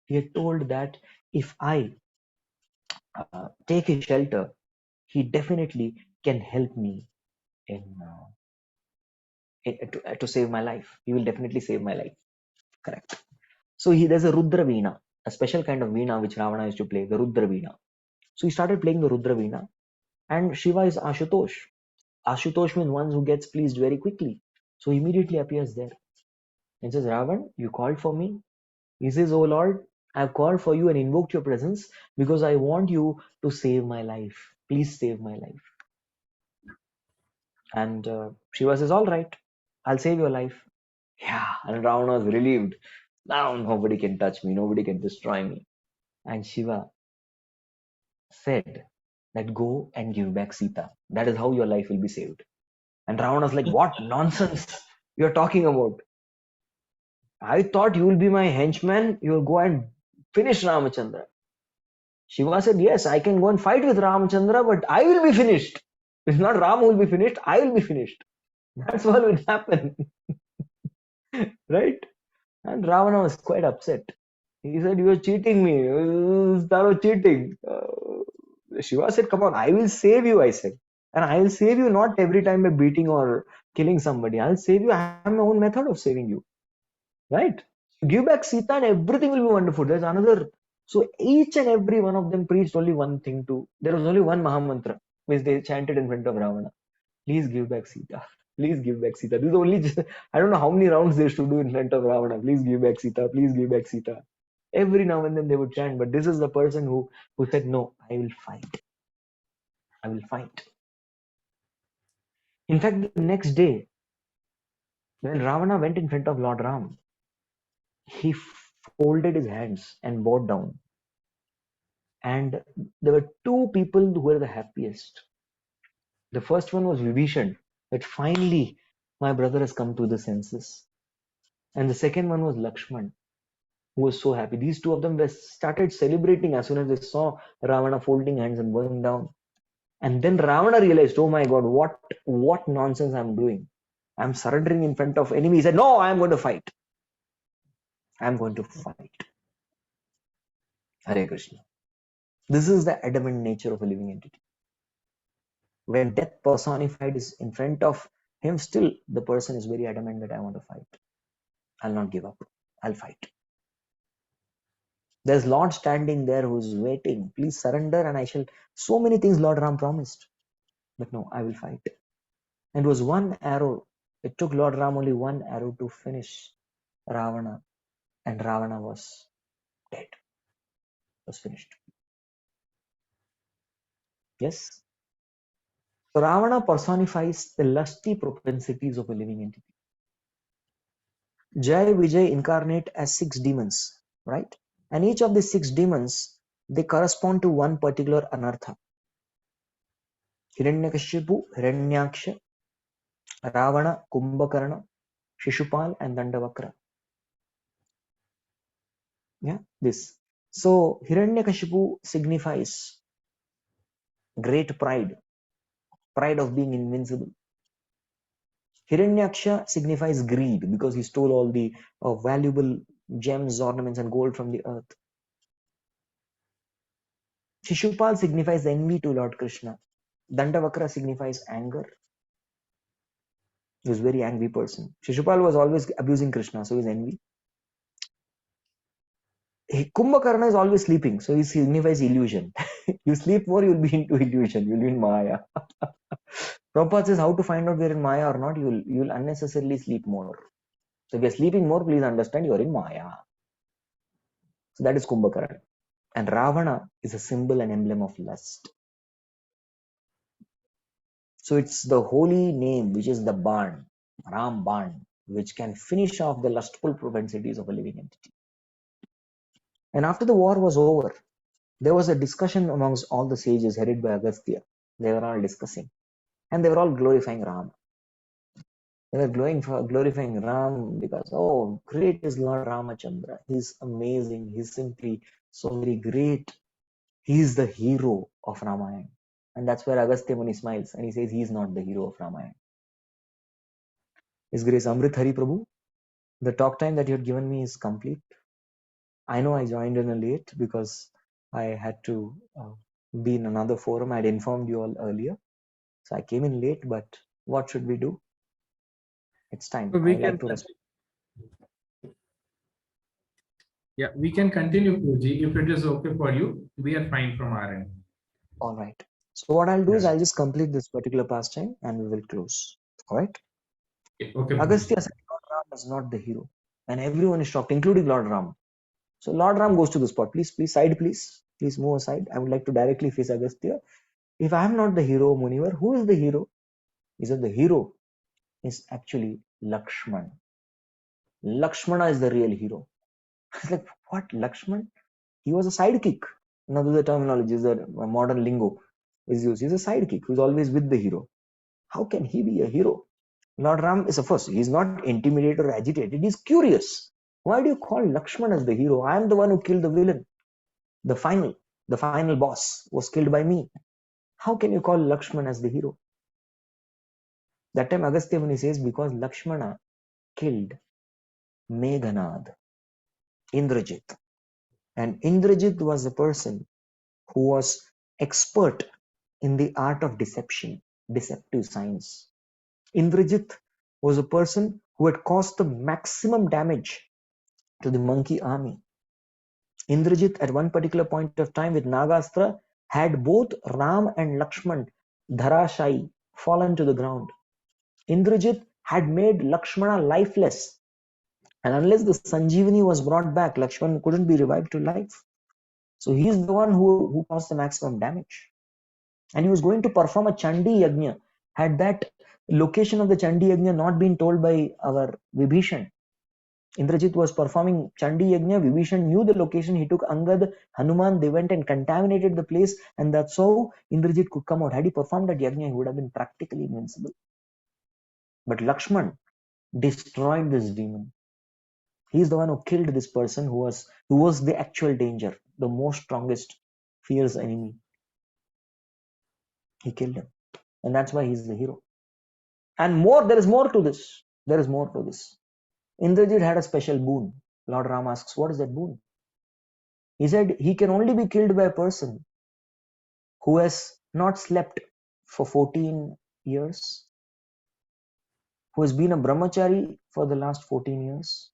that if I take his shelter, he definitely can help me in, to save my life. He will definitely save my life. Correct. So there's a Rudra Veena, a special kind of Veena which Ravana used to play, the Rudra Veena. So he started playing the Rudra Veena, and Shiva is Ashutosh. Ashutosh means one who gets pleased very quickly. So he immediately appears there and says, Ravan, you called for me. He says, oh Lord, I've called for you and invoked your presence because I want you to save my life. Please save my life. And Shiva says, all right, I'll save your life. Yeah, and Ravana was relieved. Now nobody can touch me, nobody can destroy me. And Shiva said that go and give back Sita. That is how your life will be saved. And Ravana was like, what nonsense you're talking about? I thought you will be my henchman, you'll go and finish Ramachandra. Shiva said, yes, I can go and fight with Ramachandra, but I will be finished. It's not Ram who will be finished, I will be finished. That's what will happen. Right? And Ravana was quite upset. He said, you are cheating me. Thorough cheating. Shiva said, come on, I will save you, I said. And I will save you not every time by beating or killing somebody. I'll save you. I have my own method of saving you. Right? Give back Sita and everything will be wonderful. There's another. So each and every one of them preached only one thing to. There was only one Mahamantra which they chanted in front of Ravana. Please give back Sita. Please give back Sita. This is only, I don't know how many rounds they used to do in front of Ravana. Please give back Sita. Please give back Sita. Every now and then they would chant, but this is the person who said, no, I will fight. I will fight. In fact, the next day, when Ravana went in front of Lord Ram, he folded his hands and bowed down. And there were two people who were the happiest. The first one was Vibhishan, that finally my brother has come to the senses. And the second one was Lakshman, who was so happy. These two of them were started celebrating as soon as they saw Ravana folding hands and going down. And then Ravana realized, oh my God, what nonsense I'm doing. I'm surrendering in front of enemy. He said, no, I'm going to fight. I'm going to fight. Hare Krishna. This is the adamant nature of a living entity. When death personified is in front of him, still the person is very adamant that I want to fight. I'll not give up. I'll fight. There's Lord standing there who's waiting. Please surrender and I shall. So many things Lord Ram promised. But no, I will fight. And it was one arrow. It took Lord Ram only one arrow to finish Ravana. And Ravana was dead. Was finished. Yes? So Ravana personifies the lusty propensities of a living entity. Jai, Vijay incarnate as 6 demons, right? And each of the 6 demons, they correspond to one particular anartha. Hiranyakashipu, Hiranyaksha, Ravana, Kumbhakarna, Shishupal, and Dandavakra. Yeah, this. So Hiranyakashipu signifies great pride of being invincible. Hiranyaksha signifies greed because he stole all the valuable gems, ornaments, and gold from the earth. Shishupal signifies envy to Lord Krishna. Dandavakra signifies anger. He was a very angry person. Shishupal was always abusing Krishna, so he's envy. Kumbhakarna is always sleeping, so he signifies illusion. You sleep more, you'll be into illusion, you'll be in Maya. Prabhupada says how to find out we're in Maya or not, you'll unnecessarily sleep more. So if you're sleeping more, please understand you're in Maya. So that is Kumbhakarna. And Ravana is a symbol and emblem of lust. So it's the holy name, which is the Ban, Ram Ban, which can finish off the lustful propensities of a living entity. And after the war was over, there was a discussion amongst all the sages headed by Agastya. They were all discussing. And they were all glorifying Ram. They were glorifying Ram because, oh, great is Lord Ramachandra. He's amazing. He's simply so very great. He's the hero of Ramayana. And that's where Agastya Muni smiles and he says he's not the hero of Ramayana. His Grace Amrit Hari Prabhu, the talk time that you had given me is complete. I know I joined in a late because I had to be in another forum. I had informed you all earlier. So I came in late, but what should we do? It's time. So I like to respond. Yeah, we can continue, Puji. If it is okay for you, we are fine from our end. All right. So what I'll do is Yeah. I'll just complete this particular pastime and we will close. All right. Okay, Agastya Puji. said Lord Ram is not the hero. And everyone is shocked, including Lord Ram. So Lord Ram goes to the spot. Please side, please. Please move aside. I would like to directly face Agastya. If I am not the hero, Munivar, who is the hero? He said the hero is actually Lakshman. Lakshmana is the real hero. I was like, what? Lakshman? He was a sidekick. Another terminology is that modern lingo is used. He's a sidekick who's always with the hero. How can he be a hero? Lord Ram is a first. He's not intimidated or agitated. He's curious. Why do you call Lakshman as the hero? I am the one who killed the villain. The final boss was killed by me. How can you call Lakshman as the hero? That time Agastya Muni says because Lakshmana killed Meghanad, Indrajit. And Indrajit was a person who was expert in the art of deception, deceptive science. Indrajit was a person who had caused the maximum damage to the monkey army. Indrajit at one particular point of time with Nagastra had both Ram and Lakshman Dharashai fallen to the ground. Indrajit had made Lakshmana lifeless. And unless the Sanjeevani was brought back, Lakshman couldn't be revived to life. So he is the one who caused the maximum damage. And he was going to perform a Chandi Yajna. Had that location of the Chandi Yajna not been told by our Vibhishan, Indrajit was performing Chandi Yajna. Vibhishan knew the location. He took Angad, Hanuman. They went and contaminated the place. And that's how Indrajit could come out. Had he performed that Yajna, he would have been practically invincible. But Lakshman destroyed this demon. He's the one who killed this person who was the actual danger, the most strongest, fierce enemy. He killed him. And that's why he's the hero. And there is more to this. There is more to this. Indrajit had a special boon. Lord Ram asks, what is that boon? He said he can only be killed by a person who has not slept for 14 years, who has been a brahmachari for the last 14 years,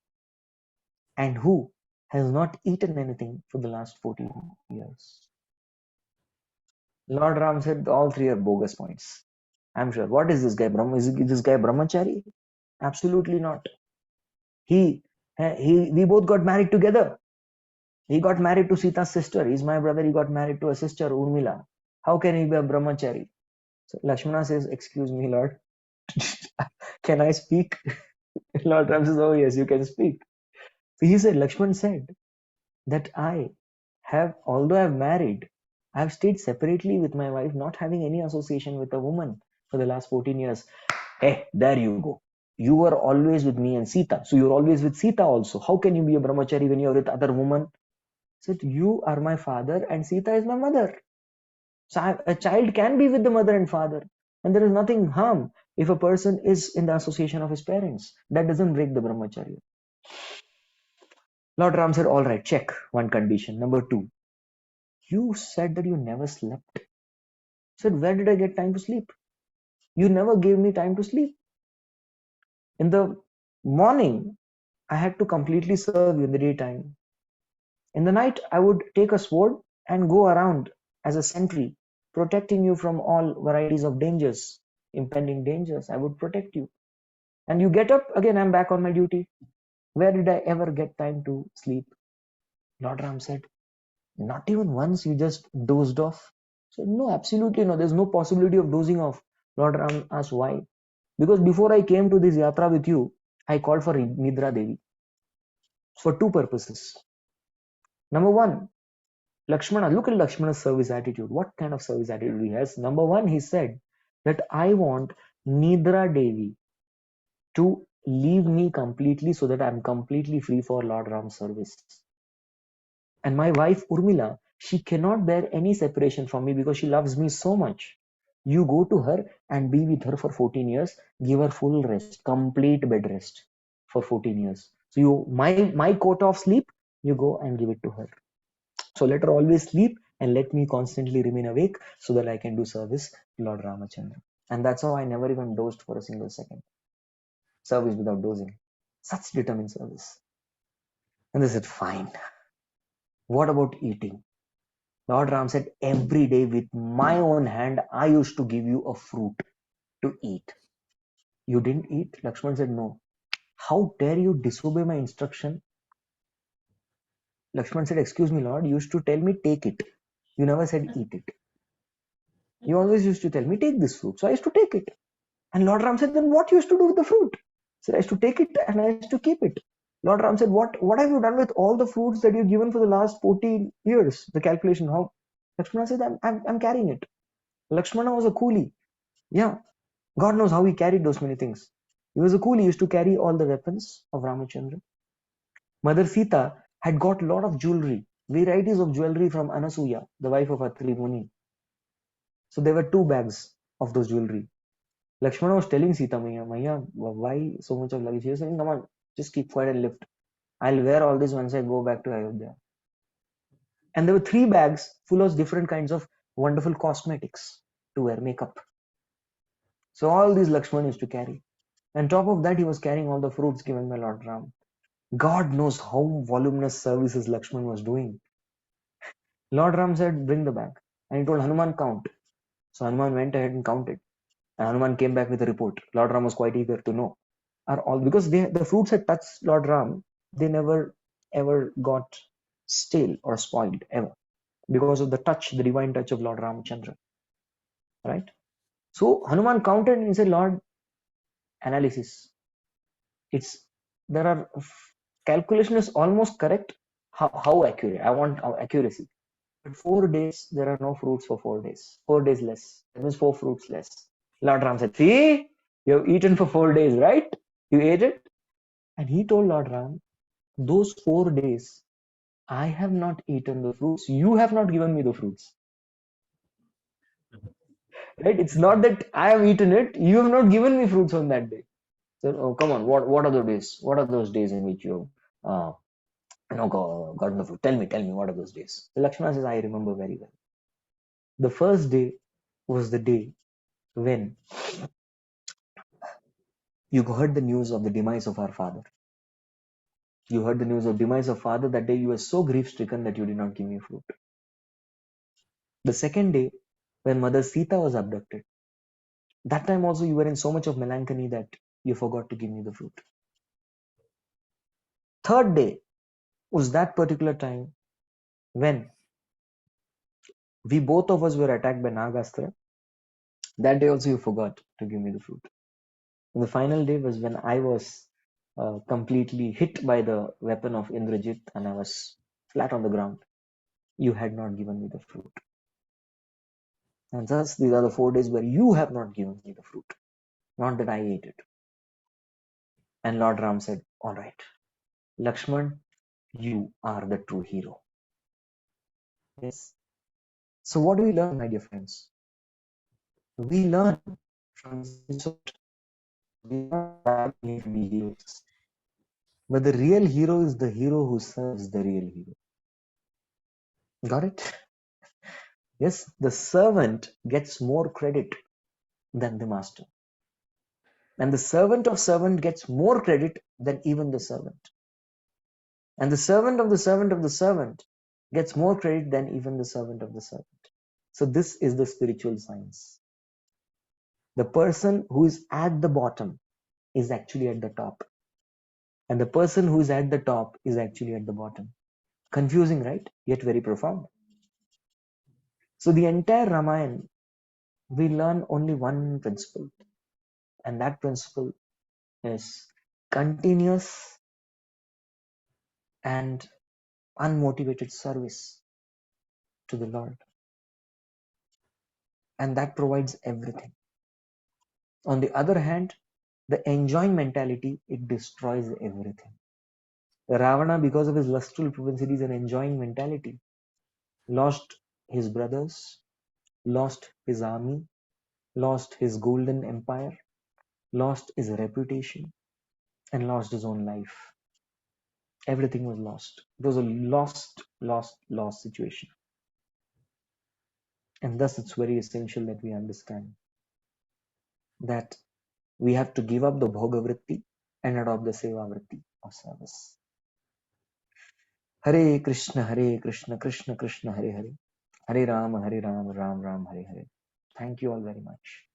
and who has not eaten anything for the last 14 years. Lord Ram said all three are bogus points. I'm sure. What is this guy? Is this guy brahmachari? Absolutely not. We both got married together. He got married to Sita's sister. He's my brother. He got married to a sister, Urmila. How can he be a brahmachari? So Lakshmana says, excuse me, Lord. Can I speak? Lord Ram says, oh yes, you can speak. So he said, Lakshman said that although I've married, I've stayed separately with my wife, not having any association with a woman for the last 14 years. Hey, there you go. You were always with me and Sita. So you're always with Sita also. How can you be a brahmachari when you're with other woman? Said, you are my father and Sita is my mother. So a child can be with the mother and father, and there is nothing harm if a person is in the association of his parents. That doesn't break the brahmacharya. Lord Ram said, all right, check one condition. Number two, you said that you never slept. I said, where did I get time to sleep? You never gave me time to sleep. In the morning, I had to completely serve you in the daytime. In the night, I would take a sword and go around as a sentry, protecting you from all varieties of dangers, impending dangers. I would protect you. And you get up, again, I'm back on my duty. Where did I ever get time to sleep? Lord Ram said, not even once you just dozed off. I said, no, absolutely no. There's no possibility of dozing off. Lord Ram asked why. Because before I came to this yatra with you, I called for Nidra Devi for two purposes. Number one, Lakshmana, look at Lakshmana's service attitude. What kind of service attitude he has? Number one, he said that I want Nidra Devi to leave me completely so that I'm completely free for Lord Ram's service. And my wife Urmila, she cannot bear any separation from me because she loves me so much. You go to her and be with her for 14 years, give her full rest, complete bed rest for 14 years. So you my quota of sleep, you go and give it to her. So let her always sleep and let me constantly remain awake so that I can do service to Lord Ramachandra. And that's how I never even dozed for a single second. Service without dozing. Such determined service. And they said, fine. What about eating? Lord Ram said, every day with my own hand, I used to give you a fruit to eat. You didn't eat? Lakshman said, no. How dare you disobey my instruction? Lakshman said, excuse me, Lord, you used to tell me, take it. You never said, eat it. You always used to tell me, take this fruit. So I used to take it. And Lord Ram said, then what you used to do with the fruit? So I used to take it and I used to keep it. Lord Ram said, what have you done with all the fruits that you've given for the last 14 years? The calculation, how? Lakshmana said, I'm carrying it. Lakshmana was a coolie. Yeah. God knows how he carried those many things. He was a coolie. He used to carry all the weapons of Ramachandra. Mother Sita had got a lot of jewelry, varieties of jewelry from Anasuya, the wife of Atri Muni. So there were 2 bags of those jewelry. Lakshmana was telling Sita, Maya, why so much of luggage? She was saying, come on, just keep quiet and lift. I'll wear all this once I go back to Ayodhya. And there were 3 bags full of different kinds of wonderful cosmetics to wear, makeup. So all these Lakshmana used to carry. And top of that, he was carrying all the fruits given by Lord Ram. God knows how voluminous services Lakshman was doing. Lord Ram said, bring the bag. And he told Hanuman, count. So Hanuman went ahead and counted. And Hanuman came back with a report. Lord Ram was quite eager to know. Are all because the fruits had touched Lord Ram, they never ever got stale or spoiled ever. Because of the touch, the divine touch of Lord Ramachandra. Right? So Hanuman counted and he said, Lord, analysis. There are calculation is almost correct. How accurate? I want accuracy. But 4 days, there are no fruits for 4 days. 4 days less. That means 4 fruits less. Lord Ram said, see, you have eaten for 4 days, right? You ate it? And he told Lord Ram, those 4 days, I have not eaten the fruits. You have not given me the fruits. Right? It's not that I have eaten it. You have not given me fruits on that day. So, oh, come on, what are the days? What are those days in which you gotten the fruit? Tell me, what are those days? So Lakshmana says, I remember very well. The first day was the day when you heard the news of the demise of our father. You heard the news of demise of father. That day you were so grief-stricken that you did not give me fruit. The second day, when Mother Sita was abducted, that time also you were in so much of melancholy that you forgot to give me the fruit. Third day was that particular time when we both of us were attacked by Nagastra. That day also you forgot to give me the fruit. And the final day was when I was completely hit by the weapon of Indrajit and I was flat on the ground. You had not given me the fruit. And thus these are the 4 days where you have not given me the fruit. Not that I ate it. And Lord Ram said, all right, Lakshman, you are the true hero. Yes. So what do we learn, my dear friends? We learn from this episode, we are not to be heroes. But the real hero is the hero who serves the real hero. Got it? Yes, the servant gets more credit than the master. And the servant of servant gets more credit than even the servant. And the servant of the servant of the servant gets more credit than even the servant of the servant. So this is the spiritual science. The person who is at the bottom is actually at the top. And the person who is at the top is actually at the bottom. Confusing, right? Yet very profound. So the entire Ramayana, we learn only one principle. And that principle is continuous and unmotivated service to the Lord. And that provides everything. On the other hand, the enjoying mentality, it destroys everything. Ravana, because of his lustful propensities and enjoying mentality, lost his brothers, lost his army, lost his golden empire, lost his reputation, and lost his own life. Everything was lost. It was a lost situation. And thus it's very essential that we understand that we have to give up the bhoga vritti and adopt the seva vritti of service. Hare Krishna, Krishna Krishna, Hare Hare. Hare Ram, Ram Ram, Hare Hare. Thank you all very much.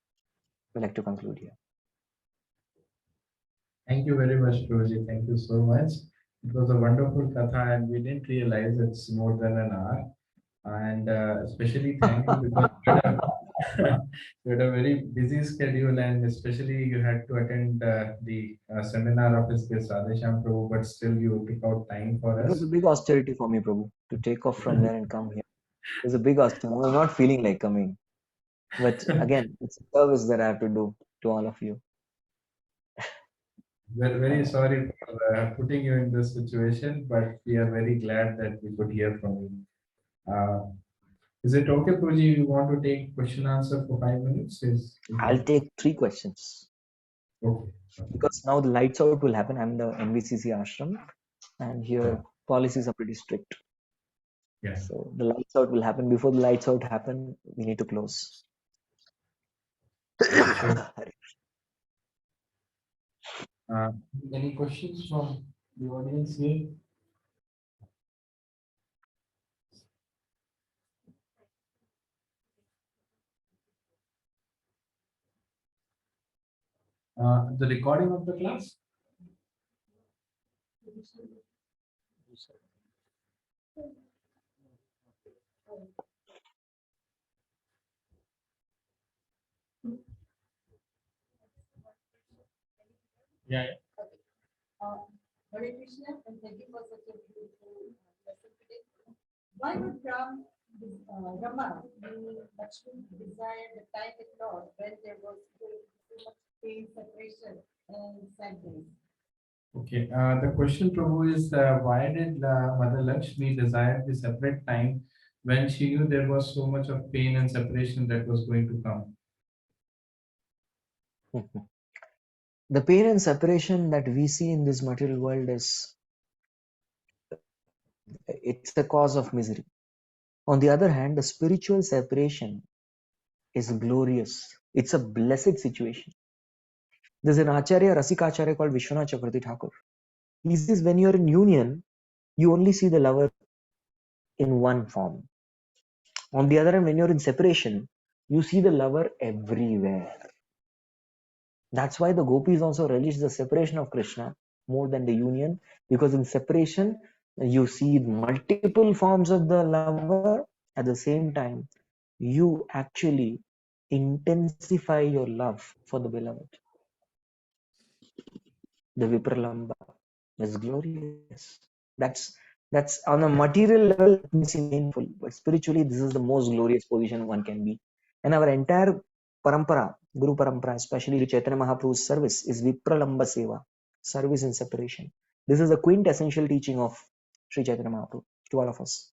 We'd like to conclude here. Thank you very much, Prabhuji. Thank you so much. It was a wonderful katha, and we didn't realize it's more than an hour. And especially thank you because you had a very busy schedule, and especially you had to attend the seminar of his guest Radhesham Prabhu, but still you took out time for It was a us. big austerity for me, Prabhu, to take off from there and come here. It was a big austerity. I was not feeling like coming. But again, it's a service that I have to do to all of you. We're very sorry for putting you in this situation, but we are very glad that we could hear from you. Is it okay, Prabhuji, you want to take question answer for 5 minutes? I'll take 3 questions. Okay. Because now the lights out will happen. I'm in the NVCC ashram, and here policies are pretty strict. Yeah. So the lights out will happen. Before the lights out happen, we need to close. Any questions from the audience here? The recording of the class? Yeah. Hare Krishna, and thank you for such a beautiful lesson today. Why would Rama, meaning Lakshmi, desire the time with Lord when there was so much pain, separation, and sadness? Okay. The question, Prabhu, is why did Mother Lakshmi desire the separate time when she knew there was so much of pain and separation that was going to come? The pain and separation that we see in this material world it's a cause of misery. On the other hand, the spiritual separation is glorious. It's a blessed situation. There's an Acharya, Rasikacharya called Vishwanath Chakravarti Thakur. He says when you're in union, you only see the lover in one form. On the other hand, when you're in separation, you see the lover everywhere. That's why the gopis also relish the separation of Krishna more than the union, because in separation, you see multiple forms of the lover. At the same time, you actually intensify your love for the beloved. The Vipralamba is glorious. That's on a material level, it may seem painful, but spiritually, this is the most glorious position one can be. And our entire parampara, Guru Parampara, especially Chaitanya Mahaprabhu's service, is Vipralamba Seva, service in separation. This is the quintessential teaching of Sri Chaitanya Mahaprabhu to all of us.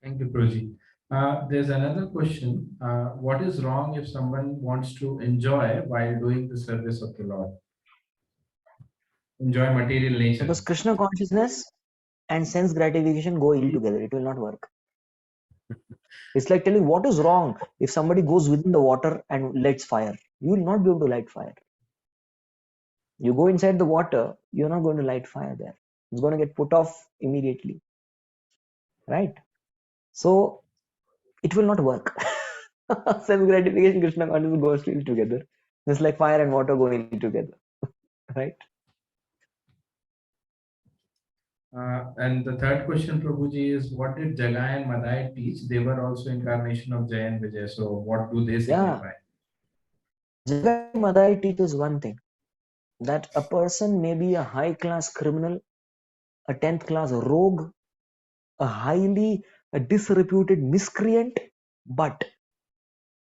Thank you, Prabhuji. There's another question. What is wrong if someone wants to enjoy while doing the service of the Lord? Enjoy material nature. Because Krishna consciousness and sense gratification go ill together. It will not work. It's like telling what is wrong if somebody goes within the water and lights fire. You will not be able to light fire. You go inside the water, you're not going to light fire there. It's going to get put off immediately. Right? So it will not work. Sense gratification, Krishna consciousness goes ill together. Just like fire and water go ill together. Right? And the third question, Prabhuji, is what did Jagai and Madai teach? They were also incarnation of Jai and Vijay. So what do they signify? Jagai Madai teaches one thing, that a person may be a high class criminal, a 10th class rogue, a highly disreputed miscreant, but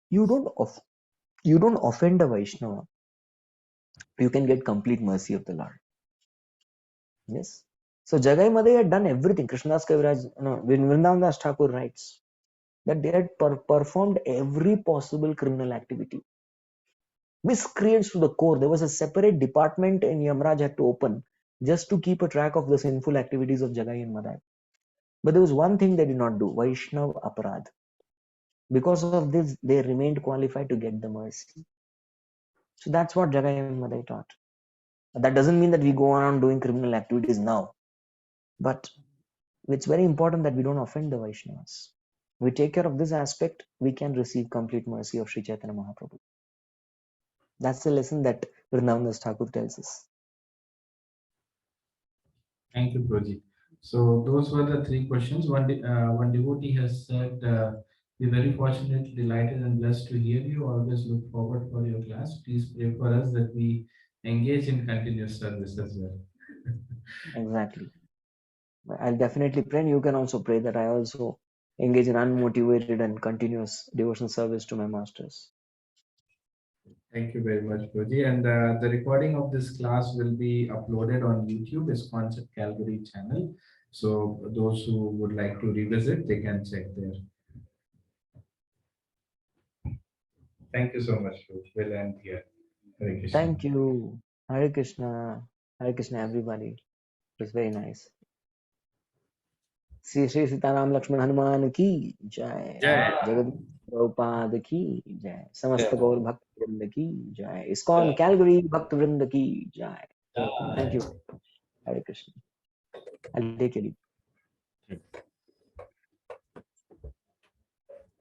you don't offend a Vaishnava. You can get complete mercy of the Lord. Yes. So Jagai Madai had done everything. Krishnadas Kaviraj, Vrindavan Das Thakur writes that they had performed every possible criminal activity. Miscreants to the core. There was a separate department in Yamraj had to open just to keep a track of the sinful activities of Jagai and Madai. But there was one thing they did not do, Vaishnav Aparad. Because of this, they remained qualified to get the mercy. So that's what Jagai and Madai taught. That doesn't mean that we go around doing criminal activities now. But it's very important that we don't offend the Vaishnavas. We take care of this aspect, we can receive complete mercy of Sri Chaitanya Mahaprabhu. That's the lesson that Vrindavan Das Thakur tells us. Thank you, Prabhuji. So those were the three questions. One devotee has said, we're very fortunate, delighted, and blessed to hear you. Always look forward for your class. Please pray for us that we engage in continuous service as well. Exactly. I'll definitely pray, and you can also pray that I also engage in unmotivated and continuous devotional service to my masters. Thank you very much, Prabhuji. And the recording of this class will be uploaded on YouTube, is Concept Calgary channel. So those who would like to revisit, they can check there. Thank you so much, Prabhuji. We'll end here. Hare Krishna. Thank you. Hare Krishna. Hare Krishna, everybody. It was very nice. Shri Shri Sitaram Lakshman Hanuman की जय। जगत प्रभुपाद की जय। समस्त गौर भक्त वृंद की जय। इस्कॉन कैलगरी भक्त वृंद की जय। Thank you. Hare Krishna. I'll take your leave.